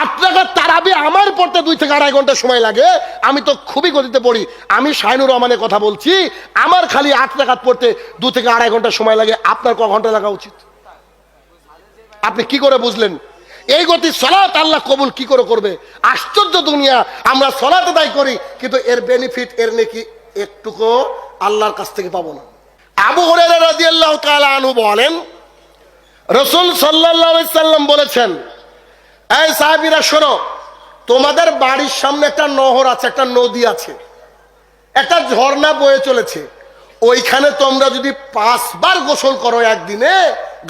8 রাকাত তারাবি আমার পড়তে 2 থেকে 2.5 ঘন্টা সময় লাগে। আমি তো খুবই গতিতে পড়ি। আমি শাহিনুর রহমানের কথা বলছি, আমার খালি 8 রাকাত পড়তে 2 থেকে 2.5 ঘন্টা সময় লাগে, আপনার ক ঘন্টা লাগা উচিত? আপনি কি করে বুঝলেন? এই গতি সালাত আল্লাহ কবুল কি করে করবে? আশ্চর্য দুনিয়া। আমরা সালাত আদায় করি কিন্তু এর বেনিফিট, এর নেকি একটুকু আল্লাহর কাছ থেকে পাবো না। আবু হুরায়রা রাদিয়াল্লাহু তাআলা আনহু বলেন, রাসূল সাল্লাল্লাহু আলাইহি সাল্লাম বলেছেন, এই সাহাবীরা শোনো, তোমাদের বাড়ির সামনে একটা নহর আছে, একটা নদী আছে, একটা ঝর্ণা বয়ে চলেছে। ওইখানে তোমরা যদি 5 বার গোসল করো একদিনে,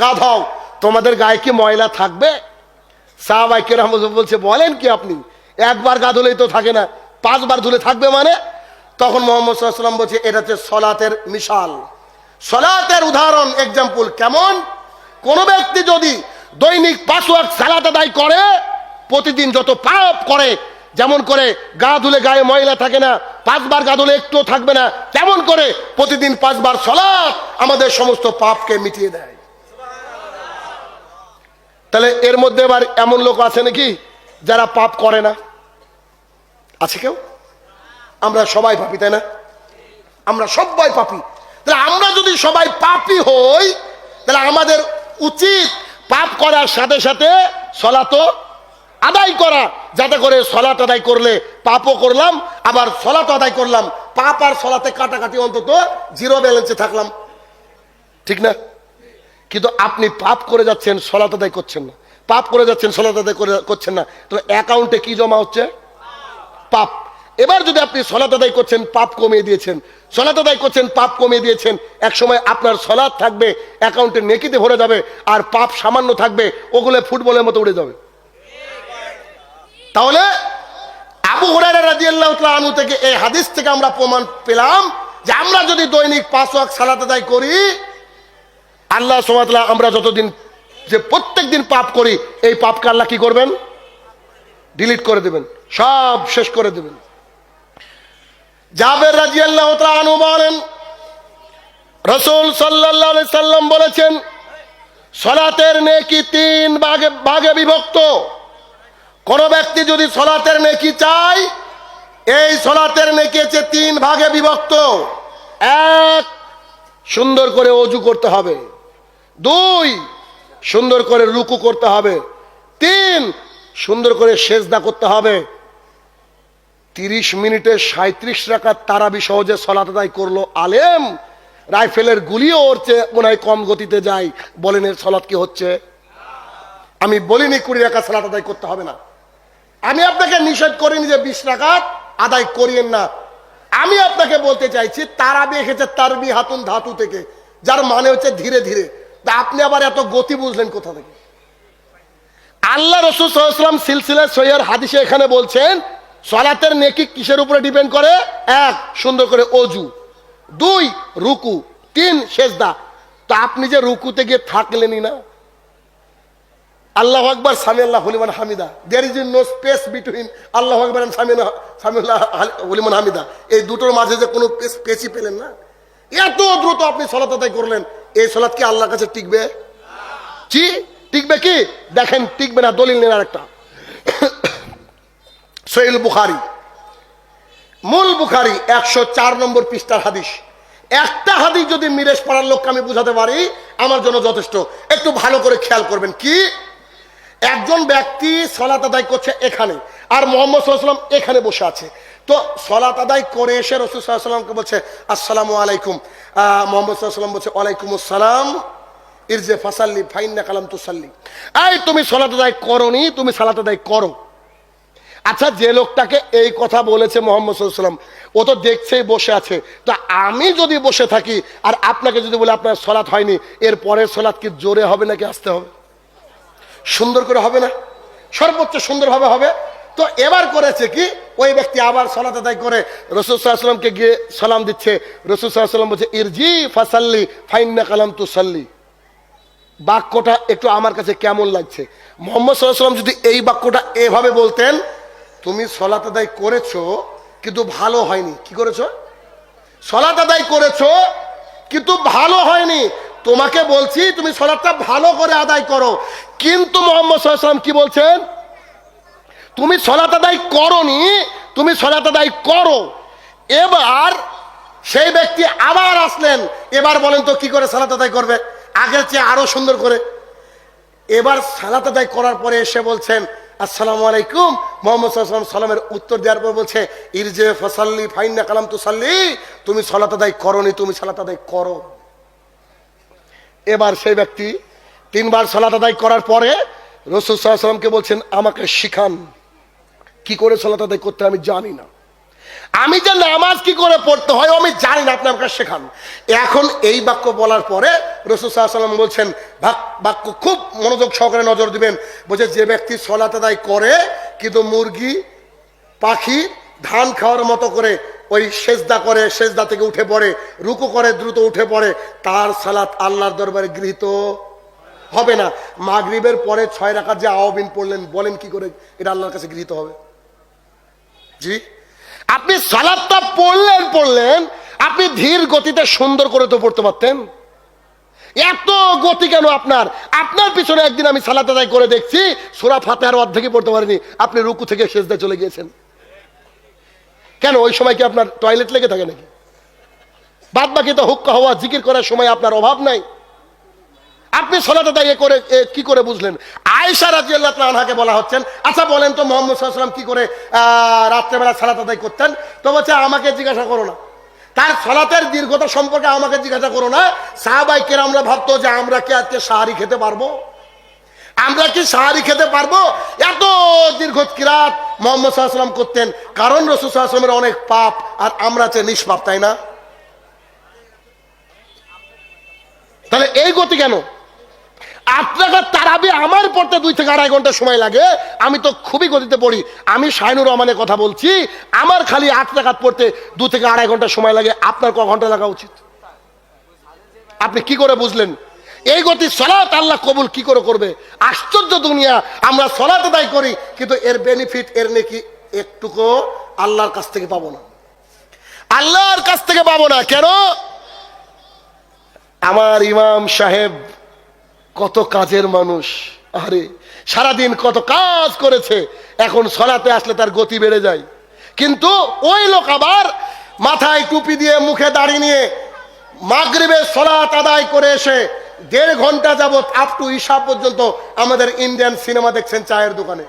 গা ধাও, তোমাদের গায়ে কি ময়লা থাকবে? সাহাবায়ে কেরাম বলছে, বলেন কি আপনি, একবার গা ধুলেই তো থাকে না, 5 বার ধুলে থাকবে মানে? তখন মুহাম্মদ সাল্লাল্লাহু আলাইহি ওয়াসাল্লাম বলছে, এটা হচ্ছে সালাতের মিসাল, সালাতের উদাহরণ, এক্সাম্পল। কেমন? কোন ব্যক্তি যদি দৈনিক 5 ওয়াক্ত সালাত আদায় করে, প্রতিদিন যত পাপ করে, যেমন করে গা ধুলে গায়ে ময়লা থাকে না, 5 বার গা ধুলে একটুও থাকবে না, তেমন করে প্রতিদিন 5 বার সালাত আমাদের সমস্ত পাপকে মিটিয়ে দেয়। তাহলে এর মধ্যে এবার এমন লোক আছে নাকি যারা পাপ করে না? আছে কেউ? আমরা সবাই পাপী, তাই না? আমরা সবাই পাপী। তাহলে আমরা যদি সবাই পাপী হই, তাহলে আমাদের উচিত পাপ করার সাথে সাথে সালাতও আদায় করা, যাতে করে সালাত আদায় করলে পাপও করলাম, আবার সালাত আদায় করলাম, পাপ আর সালাতে কাটাকাটি অন্তত 0 ব্যালেন্সে থাকলাম, ঠিক না? কিন্তু আপনি পাপ করে যাচ্ছেন, সালাত আদায় করছেন না, পাপ করে যাচ্ছেন, সালাত আদায় করছেন না, তো অ্যাকাউন্টে কি জমা হচ্ছে? পাপ। এবার যদি আপনি সালাত আদায় করছেন, পাপ কমিয়ে দিয়েছেন, সালাত আদায় করছেন, পাপ কমিয়ে দিয়েছেন, এক সময় আপনার সালাত থাকবে, অ্যাকাউন্টে নেকিতে ভরে যাবে, আর পাপ সামান্য থাকবে, ওগুলো ফুটবলের মতো উড়ে যাবে। তাহলে আবু হুরায়রা রাদিয়াল্লাহু তাআলা আনহু থেকে, এই হাদিস থেকে আমরা প্রমাণ পেলাম যে আমরা যদি দৈনিক 5 ওয়াক্ত সালাত আদায় করি, আল্লাহ সুবহানাহু ওয়া তাআলা আমরা যতদিন যে প্রত্যেকদিন পাপ করি, এই পাপকে আল্লাহ কি করবেন? ডিলিট করে দেবেন, সব শেষ করে দেবেন। জাবের রাদিয়াল্লাহু তাআলা আনহু বলেন, রাসূল সাল্লাল্লাহু আলাইহি সাল্লাম বলেছেন, সালাতের নেকি 3 ভাগে বিভক্ত। কোন ব্যক্তি যদি সালাতের নেকি চায়, এই সালাতের নেকি হচ্ছে 3 ভাগে বিভক্ত। 1, সুন্দর করে ওযু করতে হবে। 2, সুন্দর করে রুকু করতে হবে। 3, সুন্দর করে সেজদা করতে হবে। 30 মিনিটে 37 রাকাত তারাবি সহজে সালাত আদায় করলো আলেম, রাইফেলের গুলিও ওর চেয়ে মনে হয় কম গতিতে যায়। বলেন এর সালাত কি হচ্ছে? আমি বলিনি 20 রাকাত সালাত আদায় করতে হবে না, আমি আপনাকে নিষেধ করিনি যে 20 রাকাত আদায় করিয়েন না। আমি আপনাকে বলতে চাইছি, তারাবি এসেছে তারবি হাতুন ধাতু থেকে, যার মানে হচ্ছে ধীরে ধীরে। তা আপনি আবার এত গতি বুঝলেন কোথা থেকে? আল্লাহ রাসূল সাল্লাল্লাহু আলাইহি ওয়াসাল্লাম সিলসিলা সহিহ হাদিসে এখানে বলছেন, সালাতের নেকি কিসের উপরে ডিপেন্ড করে? 1, সুন্দর করে ওযু। 2, রুকু। 3, সেজদা। তো আপনি যে রুকুতে গিয়ে থাকলেনই না, আল্লাহু আকবার, সামি আল্লাহু লিমান হামিদা, there is no space between আল্লাহু আকবার এন্ড সামি আল্লাহু লিমান হামিদা, এই দুটোর মাঝে যে কোনো স্পেসই পেলেন না, এত দ্রুত আপনি সালাত আদায় করলেন, এই সালাত কি আল্লাহর কাছে টিকবে? জি, টিকবে কি? দেখেন, টিকবে না। দলিল নেন আরেকটা, সহিহ বুখারী, মূল বুখারী 104 নম্বর পৃষ্ঠার হাদিস। একটা হাদিস যদি মিরেশ পাড়ার লোককে আমি বুঝাতে পারি, আমার জন্য যথেষ্ট। একটু ভালো করে খেয়াল করবেন। কি? একজন ব্যক্তি সালাত আদায় করছে এখানে, আর মুহাম্মদ সাল্লাল্লাহু আলাইহি ওয়াসাল্লাম এখানে বসে আছে। তো সালাত আদায় করে এসে রাসূল সাল্লাল্লাহু আলাইহি ওয়াসাল্লামকে বলছে, আসসালামু আলাইকুম। মুহাম্মদ সাল্লাল্লাহু আলাইহি ওয়াসাল্লাম বলছে, ওয়ালাইকুম আসসালাম, ইরজি ফাসাল্লি ফাইন্নাকা লাম তুসাল্লি। এই তুমি সালাত আদায় করোনি, তুমি সালাত আদায় করো। আচ্ছা, যে লোকটাকে এই কথা বলেছে মুহাম্মদ সাল্লাল্লাহু আলাইহি ওয়াসাল্লাম, ও তো দেখছেই বসে আছে। তো আমি যদি বসে থাকি আর আপনাকে যদি বলে আপনার সালাত হয়নি, এর পরের সালাত কি জোরে হবে নাকি আসতে হবে? সুন্দর করে হবে না? সর্বোচ্চ সুন্দরভাবে হবে। তো এবার করেছে কি, ওই ব্যক্তি আবার সালাত আদায় করে রাসূল সাল্লাল্লাহু আলাইহি ওয়াসাল্লামকে গিয়ে সালাম দিচ্ছে। রাসূল সাল্লাল্লাহু আলাইহি ওয়াসাল্লাম বলছে, ইরজি ফাসাল্লি ফাইন্নাকা লাম তুসাল্লি। বাক্যটা একটু আমার কাছে কেমন লাগছে? মুহাম্মদ সাল্লাল্লাহু আলাইহি ওয়াসাল্লাম যদি এই বাক্যটা এভাবে বলতেন, তুমি সালাত আদায় করেছো কিন্তু ভালো হয়নি। কি করেছো? সালাত আদায় করেছো কিন্তু ভালো হয়নি। তোমাকে বলছি তুমি সালাতটা ভালো করে আদায় করো। কিন্তু মুহাম্মদ সাল্লাল্লাহু আলাইহি ওয়াসাল্লাম কি বলছেন? তুমি সালাত আদায় করনি, তুমি সালাত আদায় করো। এবার সেই ব্যক্তি আবার আসলেন, এবার বলেন তো কি করে সালাত আদায় করবে? আগের চেয়ে আরো সুন্দর করে। এবার সালাত আদায় করার পরে এসে বলছেন আসসালামু আলাইকুম। মুহাম্মদ সাল্লাল্লাহু আলাইহি ওয়াসাল্লাম সালামের উত্তর দেওয়ার পর বলছে ইরজে ফাসাল্লি ফাইন্না কালাম তুসাল্লি, তুমি সালাত আদায় করনি, তুমি সালাত আদায় করো। এবার সেই ব্যক্তি 3 বার সালাত আদায় করার পরে রাসূল সাল্লাল্লাহু আলাইহি ওয়াসাল্লামকে বলছেন আমাকে শিখান, কি করে সালাত আদায় করতে আমি জানি না, আমি যে নামাজ কি করে পড়তে হয় আমি জানি না, আপনি আমাকে শেখান। এখন এই বাক্য বলার পরে রাসূল সাল্লাল্লাহু আলাইহি ওয়াসাল্লাম বলছেন, বাক্য খুব মনোযোগ সহকারে নজর দিবেন, বলছে যে ব্যক্তি সালাত আদায় করে কিন্তু মুরগি পাখি ধান খাওয়ার মতো করে ওই সেজদা করে, সেজদা থেকে উঠে পড়ে, রুকু করে দ্রুত উঠে পড়ে, তার সালাত আল্লাহর দরবারে গৃহীত হবে না। মাগরিবের পরে 6 রাকাত যে আওয়াবিন পড়লেন, বলেন কি করে এটা আল্লাহর কাছে গৃহীত হবে? জি, আপনি সালাতটা পড়লেন, আপনি ধীর গতিতে সুন্দর করে তো পড়তে পারতেন, এত গতি কেন আপনার? আপনার পিছনে একদিন আমি সালাত আদায় করে দেখছি, সূরা ফাতিহার অর্ধেকই পড়তে পারিনি, আপনি রুকু থেকে সিজদায় চলে গিয়েছেন। কেন? ওই সময় কি আপনার টয়লেট লেগে থাকে নাকি? বাদ বাকি তো হুক্কা হওয়া জিকির করার সময় আপনার অভাব নাই। আপনি সালাত আদায় করে কি করে বুঝলেন? আয়েশা রাদিয়াল্লাহু তাআলা আনহাকে বলা হচ্ছেন, আচ্ছা বলেন তো মুহাম্মদ সাল্লাল্লাহু আলাইহি ওয়াসাল্লাম কি করে রাত্রেবেলা সালাত আদায় করতেন? তো বলছে আমাকে জিজ্ঞাসা করো না, তার সালাতের দীর্ঘতা সম্পর্কে আমাকে জিজ্ঞাসা করো না। সাহাবায়ে কেরামরা ভাবতো যে আমরা কি আজকে সাহারি খেতে পারবো, আমরা কি সাহারি খেতে পারবো? এত দীর্ঘ কিরাত মুহাম্মদ সাল্লাল্লাহু আলাইহি ওয়াসাল্লাম করতেন, কারণ রাসূল সাল্লাল্লাহু আলাইহি ওয়াসাল্লামের অনেক পাপ আর আমরা যে নিষ্পাপ, তাই না? তাহলে এই গতি কেন? 8 রাকাত তারাবি আমার পড়তে 2 থেকে 2.5 ঘন্টা সময় লাগে, আমি তো খুবই গতিতে পড়ি। আমি শাইনুর রহমানের কথা বলছি, আমার খালি 8 রাকাত পড়তে 2 থেকে 2.5 ঘন্টা সময় লাগে, আপনার ক ঘন্টা লাগা উচিত? আপনি কি করে বুঝলেন? এই গতি সালাত আল্লাহ কবুল কি করে করবে? আশ্চর্য দুনিয়া, আমরা সালাত আদায় করি কিন্তু এর বেনিফিট, এর নেকি একটুকু আল্লাহর কাছ থেকে পাবো না, আল্লাহর কাছ থেকে পাবো না। কেন? আমার ইমাম সাহেব কত কাজের মানুষ, আরে সারাদিন কত কাজ করেছে, এখন সালাতে আসলে তার গতি বেড়ে যায়। কিন্তু ওই লোক আবার মাথায় টুপি দিয়ে মুখে দাড়ি নিয়ে মাগরিবের সালাত আদায় করে এসে 1.5 ঘন্টা যাবত আপ টু ইশা পর্যন্ত আমাদের ইন্ডিয়ান সিনেমা দেখছেন চায়ের দোকানে,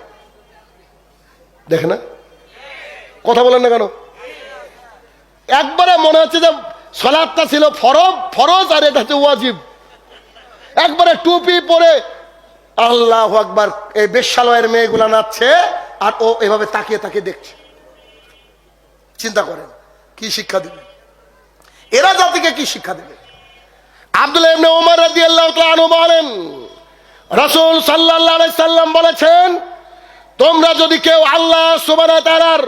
দেখে না? কথা বলেন না কেন? একবারে মনে হচ্ছে যে সালাতটা ছিল ফরজ আর এটা হচ্ছে ওয়াজিব। একবারে টুপি পরে আল্লাহু আকবার, এই বেশ্যালয়ের মেয়েগুলা নাচছে আর ও এভাবে তাকিয়ে তাকিয়ে দেখছে। চিন্তা করেন কি শিক্ষা দিবে এরা, জাতিকে কি শিক্ষা দিবে? আব্দুল্লাহ ইবনে ওমর রাদিয়াল্লাহু তাআলা আনহু বলেন, রাসূল সাল্লাল্লাহু আলাইহি সাল্লাম বলেছেন, তোমরা যদি কেউ আল্লাহ সুবহানাহু ওয়া তাআলার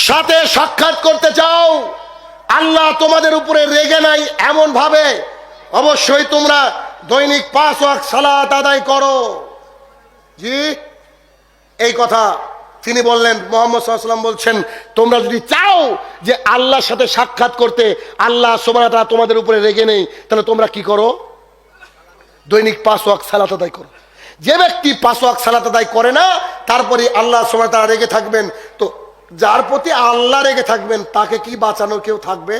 সাথে সাক্ষাৎ করতে চাও, আল্লাহ তোমাদের উপরে রেগে নাই এমন ভাবে, অবশ্যই তোমরা দৈনিক 5 ওয়াক্ত সালাত আদায় করো। জি, এই কথা তিনি বললেন। মুহাম্মদ সাল্লাল্লাহু আলাইহি ওয়াসাল্লাম বলছেন, তোমরা যদি চাও যে আল্লাহর সাথে সাক্ষাৎ করতে, আল্লাহ সুবহানাহু ওয়া তাআলা তোমাদের উপরে রেগে নেই, তাহলে তোমরা কি করো? দৈনিক 5 ওয়াক্ত সালাত আদায় করো। যে ব্যক্তি 5 ওয়াক্ত সালাত আদায় করে না, তারপরে আল্লাহ সুবহানাহু ওয়া তাআলা রেগে থাকবেন। তো যার প্রতি আল্লাহ রেগে থাকবেন, তাকে কি বাঁচানোর কেউ থাকবে?